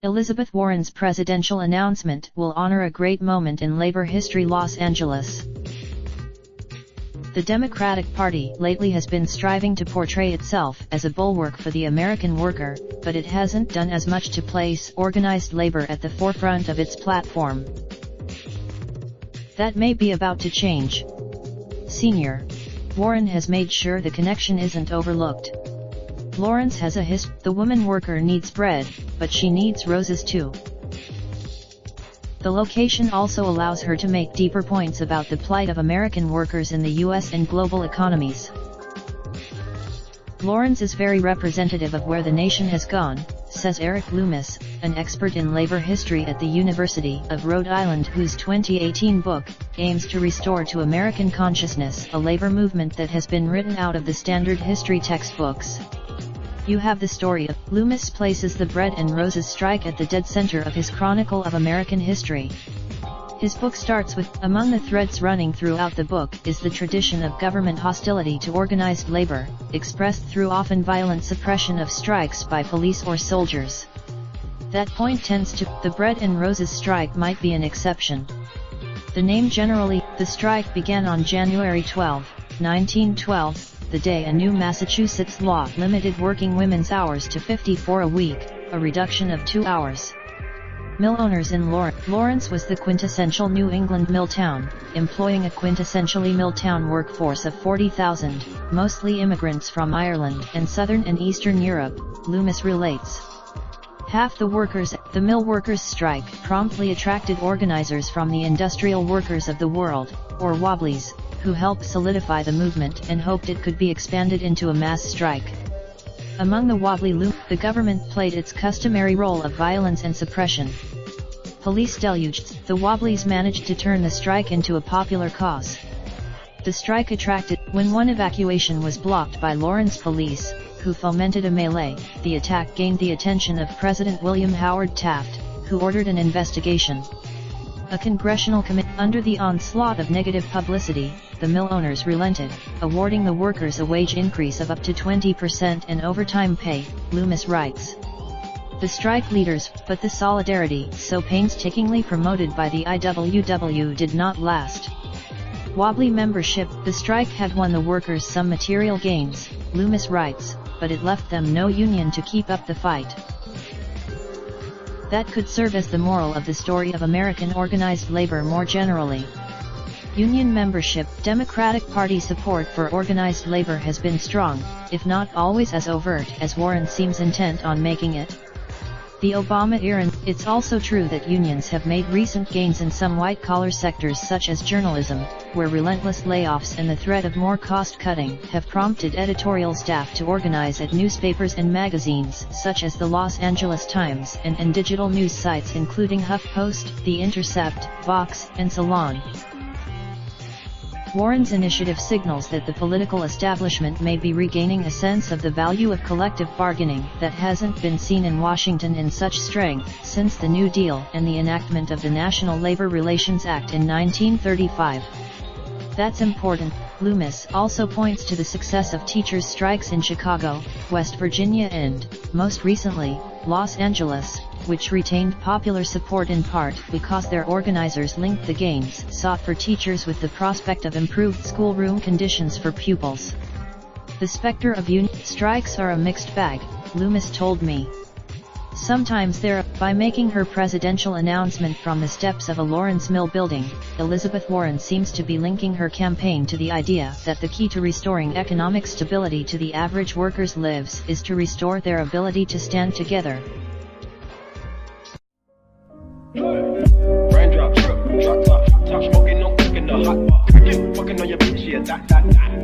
Elizabeth Warren's presidential announcement will honor a great moment in labor history. Los Angeles. The Democratic Party lately has been striving to portray itself as a bulwark for the American worker, but it hasn't done as much to place organized labor at the forefront of its platform. That may be about to change. Senior. Warren has made sure the connection isn't overlooked. Lawrence has a history. The woman worker needs bread, but she needs roses too. The location also allows her to make deeper points about the plight of American workers in the U.S. and global economies. Lawrence is very representative of where the nation has gone, says Eric Loomis, an expert in labor history at the University of Rhode Island, whose 2018 book aims to restore to American consciousness a labor movement that has been written out of the standard history textbooks. You have the story of. Loomis places the Bread and Roses strike at the dead center of his chronicle of American history. His book starts with, among the threads running throughout the book is the tradition of government hostility to organized labor, expressed through often violent suppression of strikes by police or soldiers. That point tends to. The Bread and Roses strike might be an exception. The name generally. The strike began on January 12, 1912, the day a new Massachusetts law limited working women's hours to 54 a week, a reduction of 2 hours. Mill owners in Lawrence was the quintessential New England mill town, employing a quintessentially mill town workforce of 40,000, mostly immigrants from Ireland and Southern and Eastern Europe, Loomis relates. Half the mill workers' strike promptly attracted organizers from the industrial workers of the world, or Wobblies, who helped solidify the movement and hoped it could be expanded into a mass strike. Among the Wobbly the government played its customary role of violence and suppression. Police deluged. The Wobblies managed to turn the strike into a popular cause. The strike attracted. When one evacuation was blocked by Lawrence police, who fomented a melee, the attack gained the attention of President William Howard Taft, who ordered an investigation. A congressional committee. Under the onslaught of negative publicity, the mill owners relented, awarding the workers a wage increase of up to 20% and overtime pay, Loomis writes. The strike leaders, but the solidarity so painstakingly promoted by the IWW did not last. Wobbly membership. The strike had won the workers some material gains, Loomis writes, but it left them no union to keep up the fight. That could serve as the moral of the story of American organized labor more generally. Union membership. Democratic Party support for organized labor has been strong, if not always as overt as Warren seems intent on making it. The Obama era. It's also true that unions have made recent gains in some white-collar sectors such as journalism, where relentless layoffs and the threat of more cost-cutting have prompted editorial staff to organize at newspapers and magazines such as the Los Angeles Times and digital news sites including HuffPost, The Intercept, Vox, and Salon. Warren's initiative signals that the political establishment may be regaining a sense of the value of collective bargaining that hasn't been seen in Washington in such strength since the New Deal and the enactment of the National Labor Relations Act in 1935. That's important. Loomis also points to the success of teachers' strikes in Chicago, West Virginia and, most recently, Los Angeles, which retained popular support in part because their organizers linked the gains sought for teachers with the prospect of improved schoolroom conditions for pupils. The specter of union strikes are a mixed bag, Loomis told me. Sometimes by making her presidential announcement from the steps of a Lawrence Mill building, Elizabeth Warren seems to be linking her campaign to the idea that the key to restoring economic stability to the average worker's lives is to restore their ability to stand together. Raindrop, drop top, smoking, no cooking the hot bar. Fucking on your bitch, yeah, that.